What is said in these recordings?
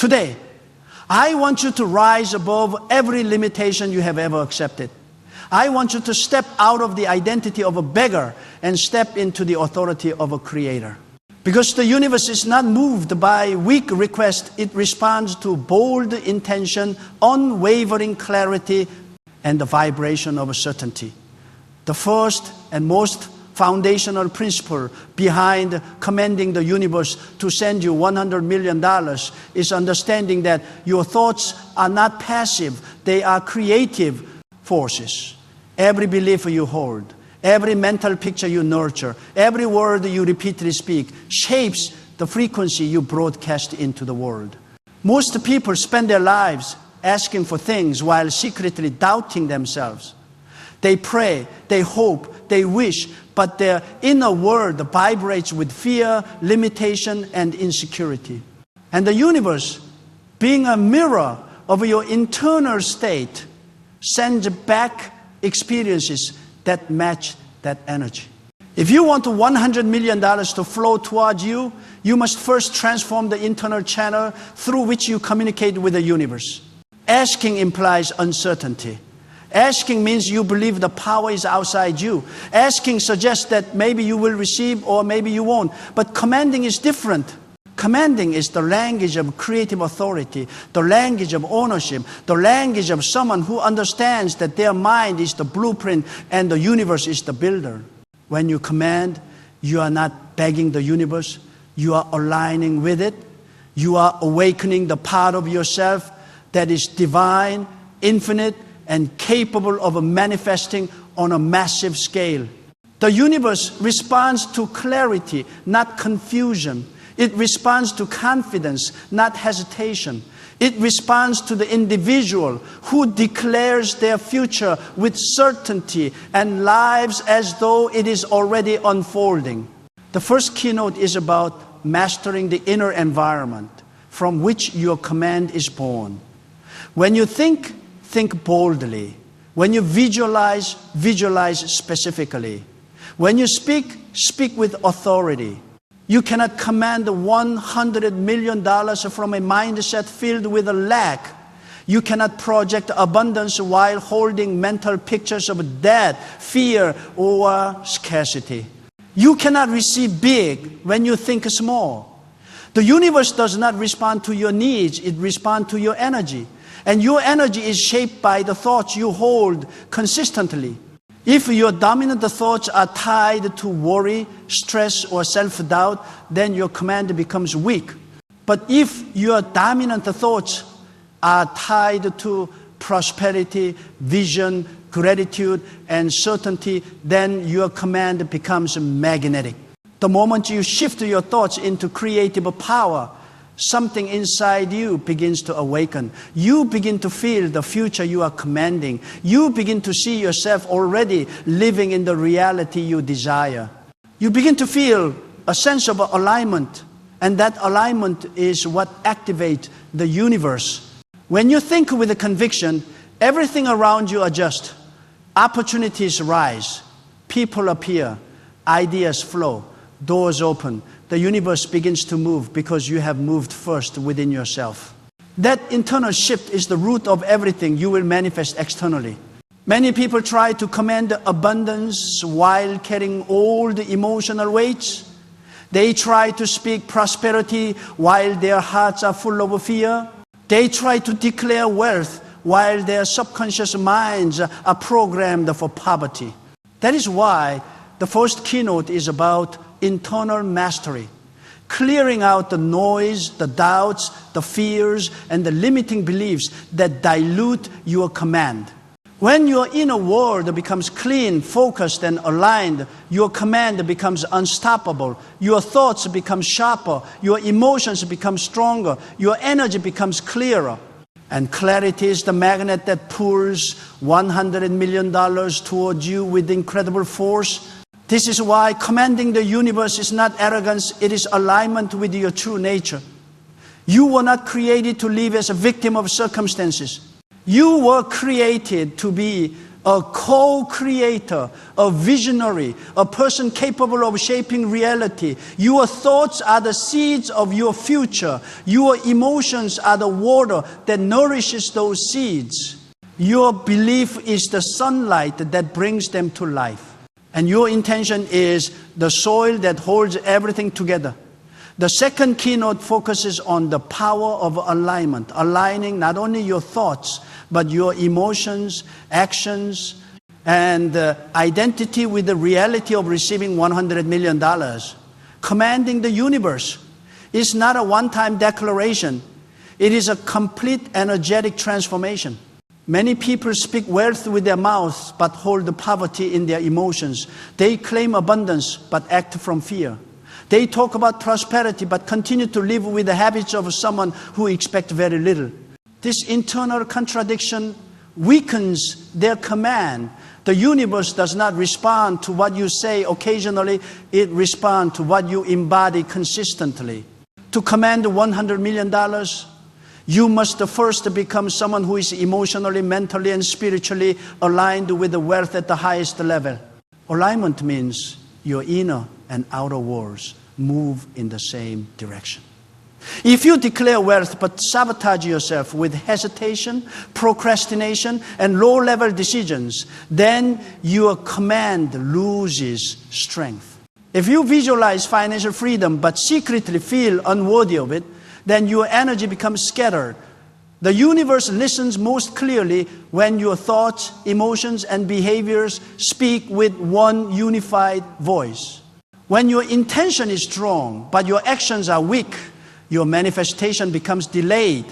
Today, I want you to rise above every limitation you have ever accepted. I want you to step out of the identity of a beggar and step into the authority of a creator. Because the universe is not moved by weak request, it responds to bold intention, unwavering clarity, and the vibration of certainty. The first and most foundational principle behind commanding the universe to send you $100 million is understanding that your thoughts are not passive, they are creative forces. Every belief you hold, every mental picture you nurture, every word you repeatedly speak shapes the frequency you broadcast into the world. Most people spend their lives asking for things while secretly doubting themselves. They pray, they hope, they wish, but their inner world vibrates with fear, limitation, and insecurity. And the universe, being a mirror of your internal state, sends back experiences that match that energy. If you want $100 million to flow towards you, you must first transform the internal channel through which you communicate with the universe. Asking implies uncertainty. Asking means you believe the power is outside you. Asking suggests that maybe you will receive or maybe you won't. But commanding is different. Commanding is the language of creative authority, the language of ownership, the language of someone who understands that their mind is the blueprint and the universe is the builder. When you command, you are not begging the universe, you are aligning with it. You are awakening the part of yourself that is divine, infinite, and capable of manifesting on a massive scale. The universe responds to clarity, not confusion. It responds to confidence, not hesitation. It responds to the individual who declares their future with certainty and lives as though it is already unfolding. The first keynote is about mastering the inner environment from which your command is born. When you think boldly. When you visualize specifically. When you speak with authority. You cannot command $100 million from a mindset filled with a lack. You cannot project abundance while holding mental pictures of death, fear, or scarcity. You cannot receive big when you think small. The universe does not respond to your needs, it responds to your energy. And your energy is shaped by the thoughts you hold consistently. If your dominant thoughts are tied to worry, stress, or self-doubt, then your command becomes weak. But if your dominant thoughts are tied to prosperity, vision, gratitude, and certainty, then your command becomes magnetic. The moment you shift your thoughts into creative power, something inside you begins to awaken. You begin to feel the future you are commanding. You begin to see yourself already living in the reality you desire. You begin to feel a sense of alignment, and that alignment is what activates the universe. When you think with a conviction, everything around you adjusts. Opportunities rise. People appear. Ideas flow. Doors open. The universe begins to move because you have moved first within yourself. That internal shift is the root of everything you will manifest externally. Many people try to command abundance while carrying all the emotional weights. They try to speak prosperity while their hearts are full of fear. They try to declare wealth while their subconscious minds are programmed for poverty. That is why the first keynote is about internal mastery, clearing out the noise, the doubts, the fears, and the limiting beliefs that dilute your command. When your inner world becomes clean, focused, and aligned, your command becomes unstoppable. Your thoughts become sharper. Your emotions become stronger. Your energy becomes clearer. And clarity is the magnet that pulls $100 million towards you with incredible force. This is why commanding the universe is not arrogance, it is alignment with your true nature. You were not created to live as a victim of circumstances. You were created to be a co-creator, a visionary, a person capable of shaping reality. Your thoughts are the seeds of your future. Your emotions are the water that nourishes those seeds. Your belief is the sunlight that brings them to life. And your intention is the soil that holds everything together. The second keynote focuses on the power of alignment, aligning not only your thoughts, but your emotions, actions, and identity with the reality of receiving $100 million. Commanding the universe is not a one-time declaration. It is a complete energetic transformation. Many people speak wealth with their mouths, but hold the poverty in their emotions. They claim abundance, but act from fear. They talk about prosperity, but continue to live with the habits of someone who expects very little. This internal contradiction weakens their command. The universe does not respond to what you say occasionally. It responds to what you embody consistently. To command $100 million, you must first become someone who is emotionally, mentally, and spiritually aligned with the wealth at the highest level. Alignment means your inner and outer worlds move in the same direction. If you declare wealth but sabotage yourself with hesitation, procrastination, and low-level decisions, then your command loses strength. If you visualize financial freedom but secretly feel unworthy of it, then your energy becomes scattered. The universe listens most clearly when your thoughts, emotions, and behaviors speak with one unified voice. When your intention is strong, but your actions are weak, your manifestation becomes delayed.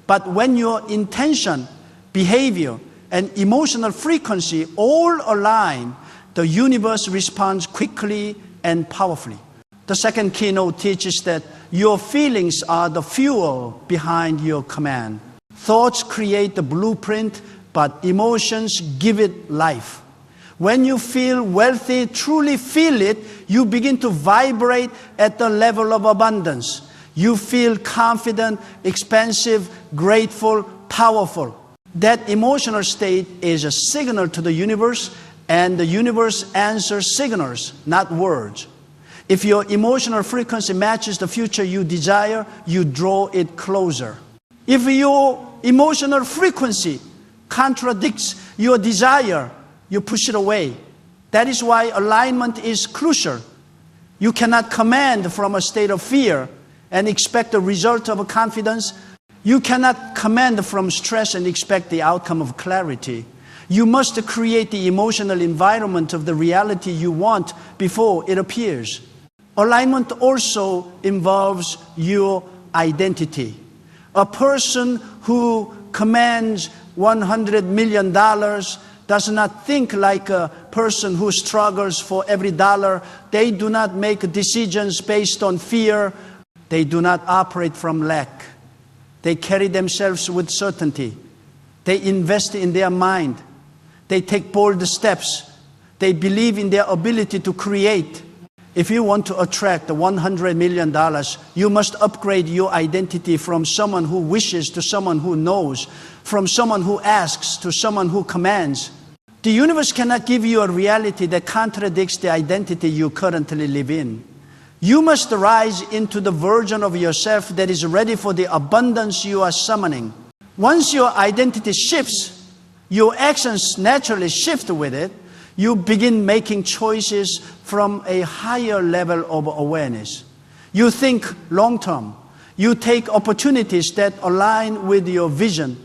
But when your intention, behavior, and emotional frequency all align, the universe responds quickly and powerfully. The second keynote teaches that your feelings are the fuel behind your command. Thoughts create the blueprint, but emotions give it life. When you feel wealthy, truly feel it, you begin to vibrate at the level of abundance. You feel confident, expansive, grateful, powerful. That emotional state is a signal to the universe, and the universe answers signals, not words. If your emotional frequency matches the future you desire, you draw it closer. If your emotional frequency contradicts your desire, you push it away. That is why alignment is crucial. You cannot command from a state of fear and expect a result of confidence. You cannot command from stress and expect the outcome of clarity. You must create the emotional environment of the reality you want before it appears. Alignment also involves your identity. A person who commands $100 million does not think like a person who struggles for every dollar. They do not make decisions based on fear. They do not operate from lack. They carry themselves with certainty. They invest in their mind. They take bold steps. They believe in their ability to create. If you want to attract the $100 million, you must upgrade your identity from someone who wishes to someone who knows, from someone who asks to someone who commands. The universe cannot give you a reality that contradicts the identity you currently live in. You must rise into the version of yourself that is ready for the abundance you are summoning. Once your identity shifts, your actions naturally shift with it. You begin making choices from a higher level of awareness. You think long-term. You take opportunities that align with your vision.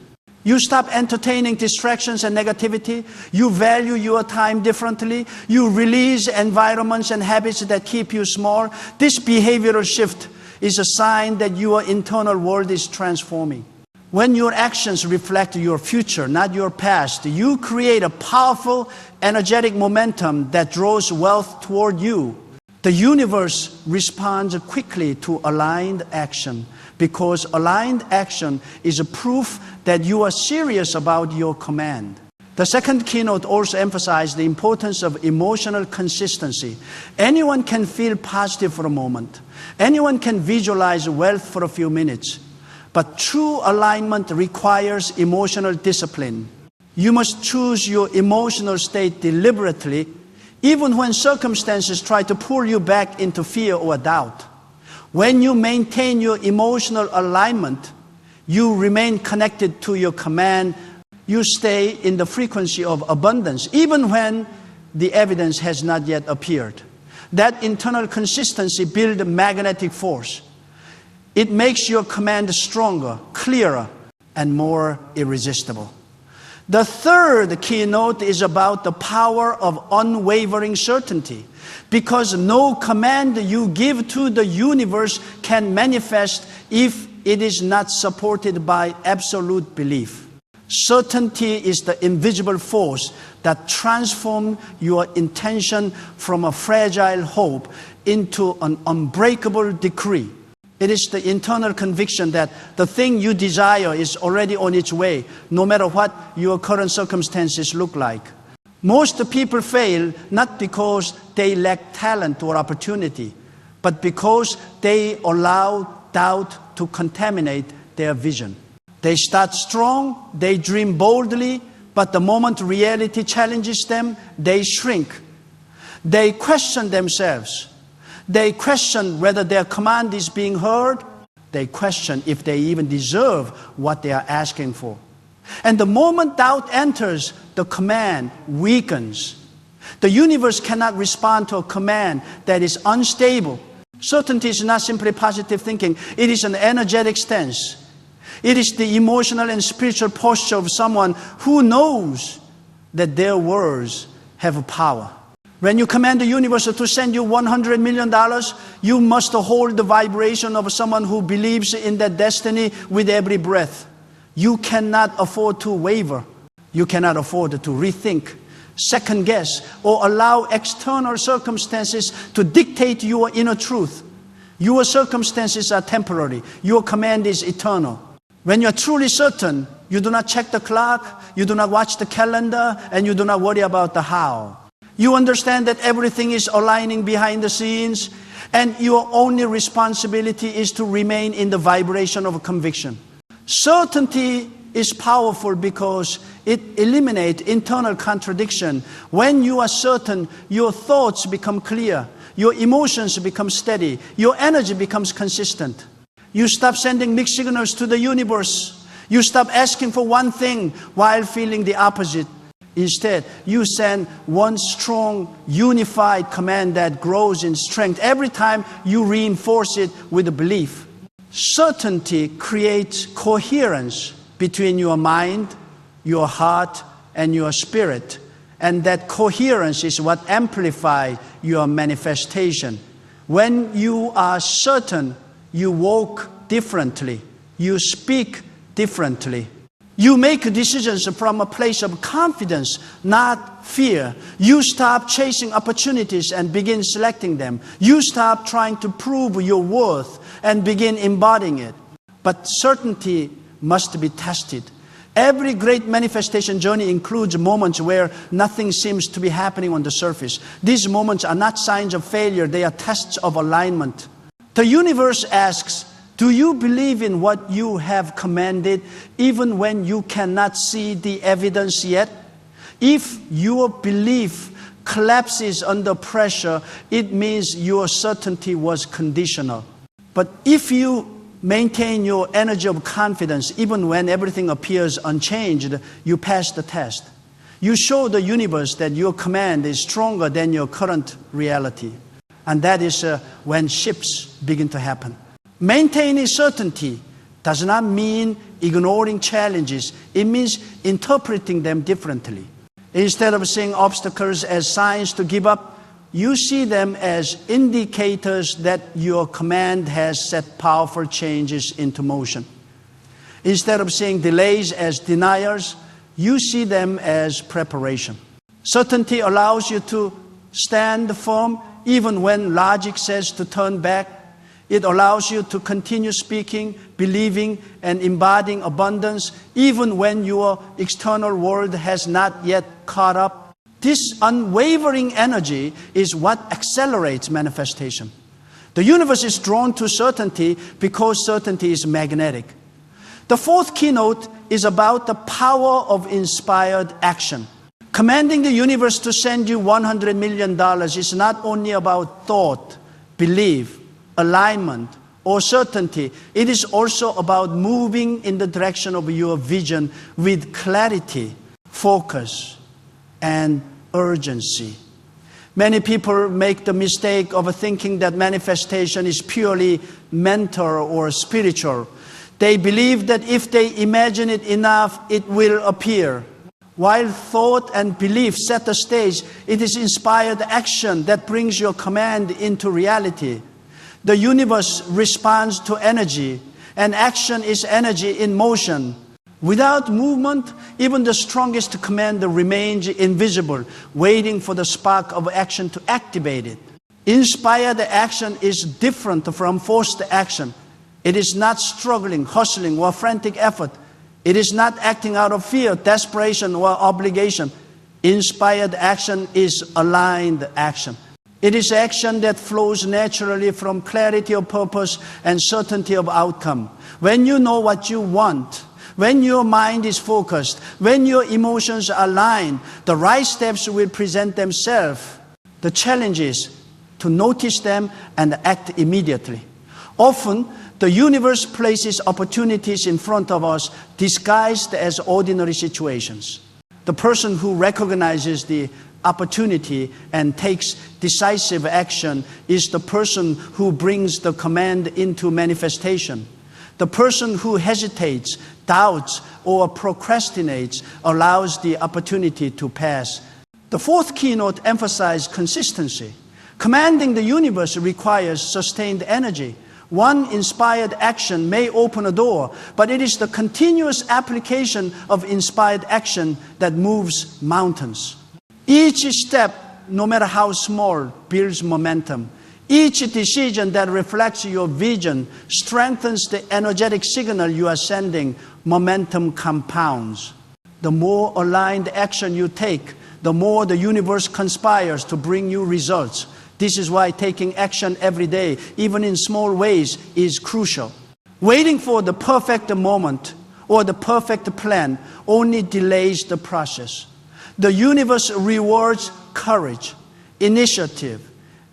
You stop entertaining distractions and negativity. You value your time differently. You release environments and habits that keep you small. This behavioral shift is a sign that your internal world is transforming. When your actions reflect your future, not your past, you create a powerful, energetic momentum that draws wealth toward you. The universe responds quickly to aligned action because aligned action is a proof that you are serious about your command. The second keynote also emphasized the importance of emotional consistency. Anyone can feel positive for a moment. Anyone can visualize wealth for a few minutes. But true alignment requires emotional discipline. You must choose your emotional state deliberately, even when circumstances try to pull you back into fear or doubt. When you maintain your emotional alignment, you remain connected to your command. You stay in the frequency of abundance, even when the evidence has not yet appeared. That internal consistency builds magnetic force. It makes your command stronger, clearer, and more irresistible. The third keynote is about the power of unwavering certainty, because no command you give to the universe can manifest if it is not supported by absolute belief. Certainty is the invisible force that transforms your intention from a fragile hope into an unbreakable decree. It is the internal conviction that the thing you desire is already on its way, no matter what your current circumstances look like. Most people fail not because they lack talent or opportunity, but because they allow doubt to contaminate their vision. They start strong, they dream boldly, but the moment reality challenges them, they shrink. They question themselves. They question whether their command is being heard. They question if they even deserve what they are asking for. And the moment doubt enters, the command weakens. The universe cannot respond to a command that is unstable. Certainty is not simply positive thinking. It is an energetic stance. It is the emotional and spiritual posture of someone who knows that their words have power. When you command the universe to send you $100 million, you must hold the vibration of someone who believes in that destiny with every breath. You cannot afford to waver. You cannot afford to rethink, second guess, or allow external circumstances to dictate your inner truth. Your circumstances are temporary. Your command is eternal. When you are truly certain, you do not check the clock, you do not watch the calendar, and you do not worry about the how. You understand that everything is aligning behind the scenes, and your only responsibility is to remain in the vibration of conviction. Certainty is powerful because it eliminates internal contradiction. When you are certain, your thoughts become clear, your emotions become steady, your energy becomes consistent. You stop sending mixed signals to the universe. You stop asking for one thing while feeling the opposite. Instead, you send one strong, unified command that grows in strength every time you reinforce it with a belief. Certainty creates coherence between your mind, your heart, and your spirit. And that coherence is what amplifies your manifestation. When you are certain, you walk differently. You speak differently. You make decisions from a place of confidence, not fear. You stop chasing opportunities and begin selecting them. You stop trying to prove your worth and begin embodying it. But certainty must be tested. Every great manifestation journey includes moments where nothing seems to be happening on the surface. These moments are not signs of failure, they are tests of alignment. The universe asks, do you believe in what you have commanded even when you cannot see the evidence yet? If your belief collapses under pressure, it means your certainty was conditional. But if you maintain your energy of confidence even when everything appears unchanged, you pass the test. You show the universe that your command is stronger than your current reality. And that is when shifts begin to happen. Maintaining certainty does not mean ignoring challenges. It means interpreting them differently. Instead of seeing obstacles as signs to give up, you see them as indicators that your command has set powerful changes into motion. Instead of seeing delays as deniers, you see them as preparation. Certainty allows you to stand firm even when logic says to turn back. It allows you to continue speaking, believing, and embodying abundance even when your external world has not yet caught up. This unwavering energy is what accelerates manifestation. The universe is drawn to certainty because certainty is magnetic. The fourth keynote is about the power of inspired action. Commanding the universe to send you $100 million is not only about thought, belief, alignment, or certainty. It is also about moving in the direction of your vision with clarity, focus, and urgency. Many people make the mistake of thinking that manifestation is purely mental or spiritual. They believe that if they imagine it enough, it will appear. While thought and belief set the stage, it is inspired action that brings your command into reality. The universe responds to energy, and action is energy in motion. Without movement, even the strongest command remains invisible, waiting for the spark of action to activate it. Inspired action is different from forced action. It is not struggling, hustling, or frantic effort. It is not acting out of fear, desperation, or obligation. Inspired action is aligned action. It is action that flows naturally from clarity of purpose and certainty of outcome. When you know what you want, when your mind is focused, when your emotions are aligned, the right steps will present themselves. The challenge is to notice them and act immediately. Often, the universe places opportunities in front of us disguised as ordinary situations. The person who recognizes the opportunity and takes decisive action is the person who brings the command into manifestation. The person who hesitates, doubts, or procrastinates allows the opportunity to pass. The fourth keynote emphasizes consistency. Commanding the universe requires sustained energy. One inspired action may open a door, but it is the continuous application of inspired action that moves mountains. Each step, no matter how small, builds momentum. Each decision that reflects your vision strengthens the energetic signal you are sending. Momentum compounds. The more aligned action you take, the more the universe conspires to bring you results. This is why taking action every day, even in small ways, is crucial. Waiting for the perfect moment or the perfect plan only delays the process. The universe rewards courage, initiative,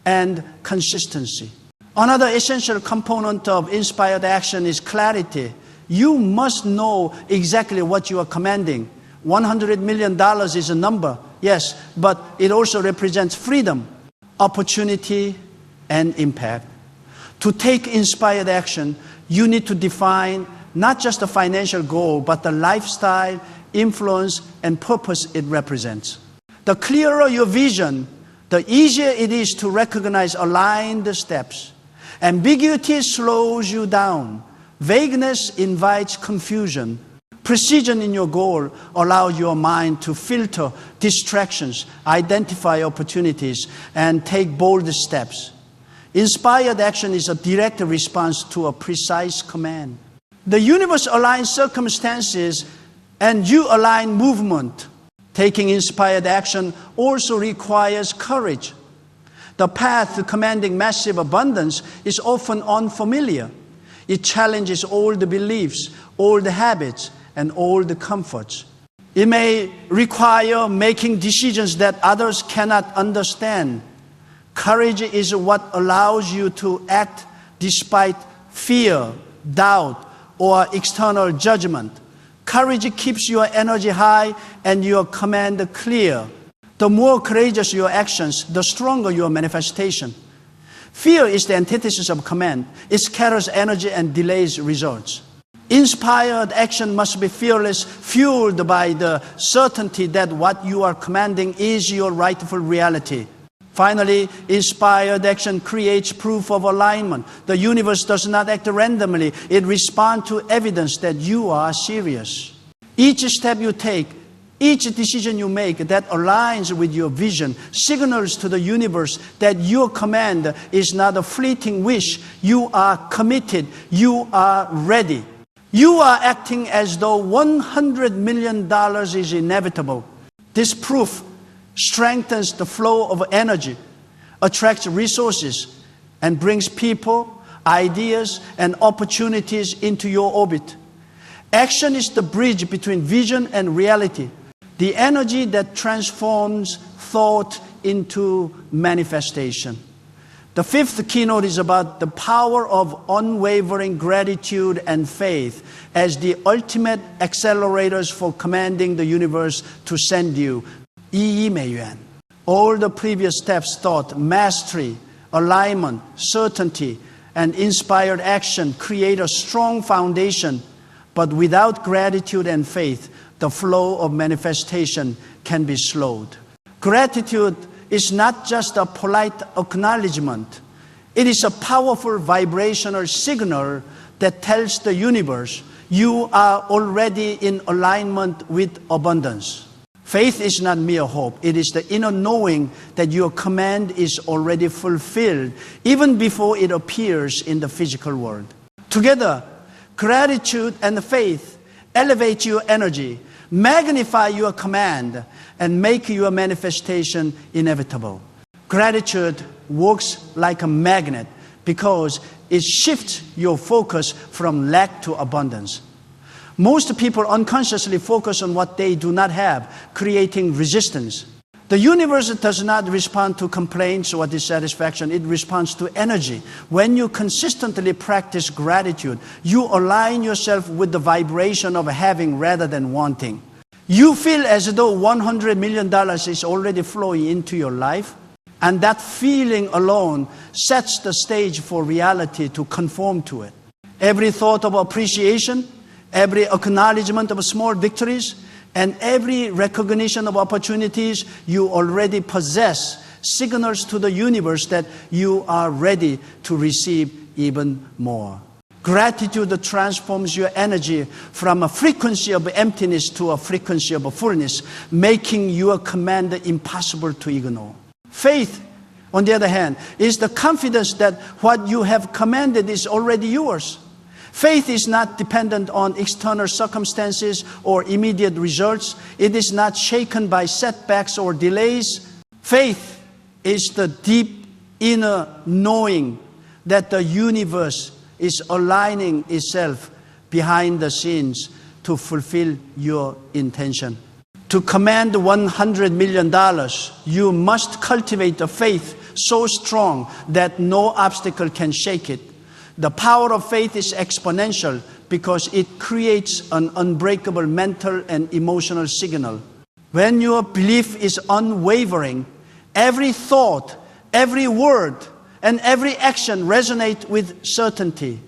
and consistency. Another essential component of inspired action is clarity. You must know exactly what you are commanding. $100 million is a number, yes, but it also represents freedom, opportunity, and impact. To take inspired action, you need to define not just a financial goal, but the lifestyle, influence, and purpose it represents. The clearer your vision, the easier it is to recognize aligned steps. Ambiguity slows you down. Vagueness invites confusion. Precision in your goal allows your mind to filter distractions, identify opportunities, and take bold steps. Inspired action is a direct response to a precise command. The universe aligns circumstances and you align movement. Taking inspired action also requires courage. The path to commanding massive abundance is often unfamiliar. It challenges old beliefs, old habits, and old comforts. It may require making decisions that others cannot understand. Courage is what allows you to act despite fear, doubt, or external judgment. Courage keeps your energy high and your command clear. The more courageous your actions, the stronger your manifestation. Fear is the antithesis of command. It scatters energy and delays results. Inspired action must be fearless, fueled by the certainty that what you are commanding is your rightful reality. Finally, inspired action creates proof of alignment. The universe does not act randomly. It responds to evidence that you are serious. Each step you take, each decision you make that aligns with your vision signals to the universe that your command is not a fleeting wish. You are committed. You are ready. You are acting as though $100 million is inevitable. This proof strengthens the flow of energy, attracts resources, and brings people, ideas, and opportunities into your orbit. Action is the bridge between vision and reality, the energy that transforms thought into manifestation. The fifth keynote is about the power of unwavering gratitude and faith as the ultimate accelerators for commanding the universe to send you 2亿美元. All the previous steps taught, mastery, alignment, certainty, and inspired action create a strong foundation, but without gratitude and faith, the flow of manifestation can be slowed. Gratitude is not just a polite acknowledgement. It is a powerful vibrational signal that tells the universe you are already in alignment with abundance. Faith is not mere hope. It is the inner knowing that your command is already fulfilled even before it appears in the physical world. Together, gratitude and faith elevate your energy, magnify your command, and make your manifestation inevitable. Gratitude works like a magnet because it shifts your focus from lack to abundance. Most people unconsciously focus on what they do not have, creating resistance. The universe does not respond to complaints or dissatisfaction. It responds to energy. When you consistently practice gratitude, you align yourself with the vibration of having rather than wanting. You feel as though $100 million is already flowing into your life, and that feeling alone sets the stage for reality to conform to it. Every thought of appreciation, every acknowledgement of small victories, and every recognition of opportunities you already possess signals to the universe that you are ready to receive even more. Gratitude transforms your energy from a frequency of emptiness to a frequency of fullness, making your command impossible to ignore. Faith, on the other hand, is the confidence that what you have commanded is already yours. Faith is not dependent on external circumstances or immediate results. It is not shaken by setbacks or delays. Faith is the deep inner knowing that the universe is aligning itself behind the scenes to fulfill your intention. To command $100 million, you must cultivate a faith so strong that no obstacle can shake it. The power of faith is exponential because it creates an unbreakable mental and emotional signal. When your belief is unwavering, every thought, every word, and every action resonate with certainty.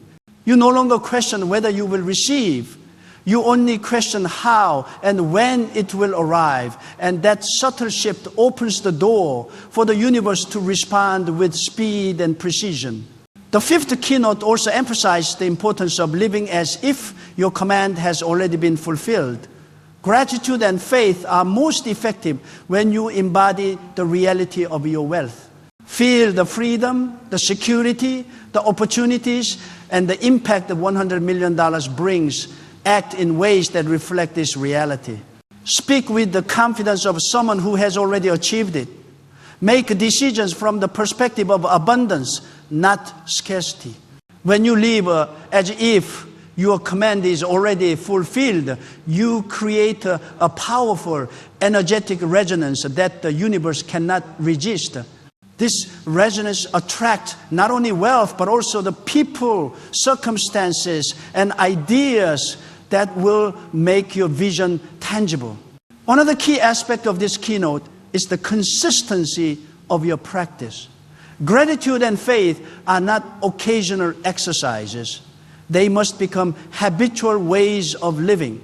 You no longer question whether you will receive. You only question how and when it will arrive. And that subtle shift opens the door for the universe to respond with speed and precision. The fifth keynote also emphasized the importance of living as if your command has already been fulfilled. Gratitude and faith are most effective when you embody the reality of your wealth. Feel the freedom, the security, the opportunities, and the impact that $100 million brings. Act in ways that reflect this reality. Speak with the confidence of someone who has already achieved it. Make decisions from the perspective of abundance, not scarcity. When you live as if your command is already fulfilled, you create a powerful, energetic resonance that the universe cannot resist. This resonance attracts not only wealth, but also the people, circumstances, and ideas that will make your vision tangible. One of the key aspects of this keynote is the consistency of your practice. Gratitude and faith are not occasional exercises. They must become habitual ways of living.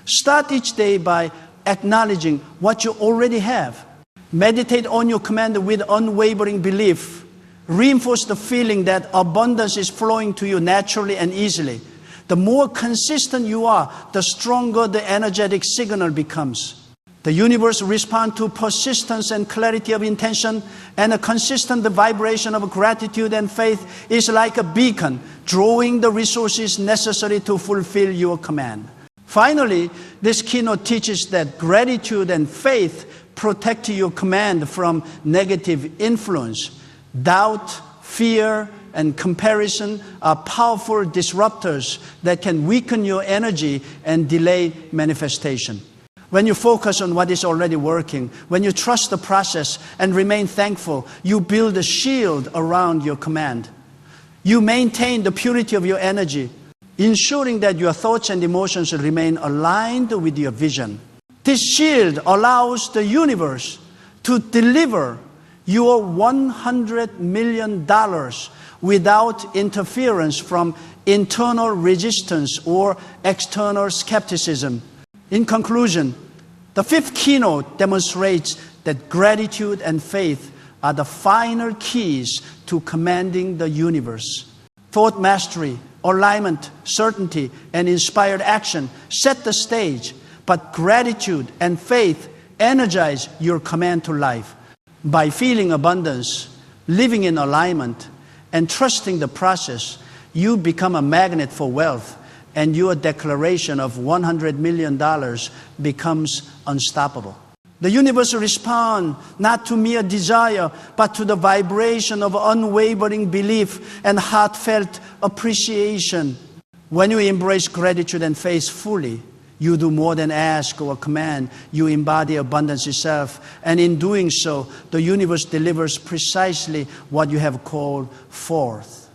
Start each day by acknowledging what you already have. Meditate on your command with unwavering belief. Reinforce the feeling that abundance is flowing to you naturally and easily. The more consistent you are, the stronger the energetic signal becomes. The universe responds to persistence and clarity of intention, and a consistent vibration of gratitude and faith is like a beacon, drawing the resources necessary to fulfill your command. Finally, this keynote teaches that gratitude and faith protect your command from negative influence. Doubt, fear, and comparison are powerful disruptors that can weaken your energy and delay manifestation. When you focus on what is already working, when you trust the process and remain thankful, you build a shield around your command. You maintain the purity of your energy, ensuring that your thoughts and emotions remain aligned with your vision. This shield allows the universe to deliver your $100 million without interference from internal resistance or external skepticism. In conclusion, the fifth keynote demonstrates that gratitude and faith are the final keys to commanding the universe. Thought mastery, alignment, certainty, and inspired action set the stage, but gratitude and faith energize your command to life. By feeling abundance, living in alignment, and trusting the process, you become a magnet for wealth, and your declaration of $100 million becomes unstoppable. The universe responds not to mere desire, but to the vibration of unwavering belief and heartfelt appreciation. When you embrace gratitude and faith fully, you do more than ask or command. You embody abundance itself. And in doing so, the universe delivers precisely what you have called forth.